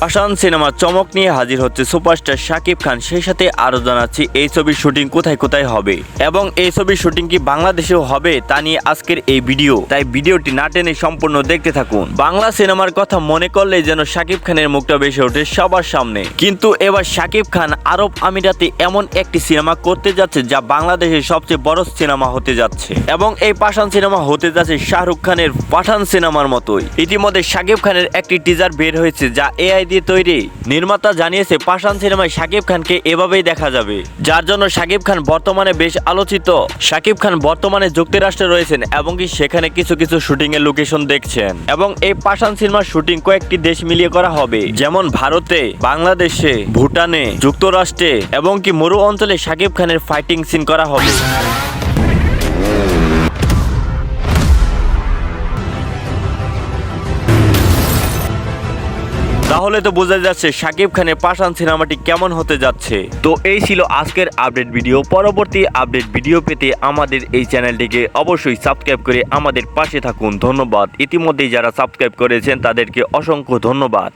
পাশান সিনেমা চমক নিয়ে হাজির হচ্ছে সুপারস্টার শাকিব খান। সেই সাথে আরো জানাচ্ছি এই ছবির শুটিং কোথায় কোথায় হবে এবং এই ছবির শুটিং কি বাংলাদেশেও হবে তা নিয়ে আজকের এই ভিডিও, তাই ভিডিওটি না টেনে সম্পূর্ণ দেখতে থাকুন। বাংলা সিনেমার কথা মনে করলে যেন শাকিব খানের মুখটা ভেসে ওঠে সবার সামনে, কিন্তু এবার শাকিব খান আরব আমিরাতে এমন একটি সিনেমা করতে যাচ্ছে যা বাংলাদেশের সবচেয়ে বড় সিনেমা হতে যাচ্ছে এবং এই পাশান সিনেমা হতে যাচ্ছে শাহরুখ খানের পাঠান সিনেমার মতোই। ইতিমধ্যে শাকিব খানের একটি টিজার বের হয়েছে যা এআই দিয়ে তৈরি। নির্মাতা জানিয়েছে পাশান সিনেমায় শাকিব খানকে এভাবেই দেখা যাবে, যার জন্য শাকিব খান বর্তমানে বেশ আলোচিত। শাকিব খান বর্তমানে যুক্তরাষ্ট্রে রয়েছেন এবং কি সেখানে কিছু কিছু শুটিং এর লোকেশন দেখছেন এবং এই পাশান সিনেমার শুটিং কয়েকটি দেশ মিলিয়ে করা হবে, যেমন ভারতে, বাংলাদেশে, ভুটানে, যুক্তরাষ্ট্রে এবং কি মরু অঞ্চলে শাকিব খানের ফাইটিং সিন করা হবে। তাহলে তো বোঝা যাচ্ছে শাকিব খানের পাশান সিনেমাটি কেমন হতে যাচ্ছে। তো এই ছিল আজকের আপডেট ভিডিও। পরবর্তী আপডেট ভিডিও পেতে আমাদের এই চ্যানেলটিকে অবশ্যই সাবস্ক্রাইব করে আমাদের পাশে থাকুন। ধন্যবাদ। ইতিমধ্যেই যারা সাবস্ক্রাইব করেছেন তাদেরকে অসংখ্য ধন্যবাদ।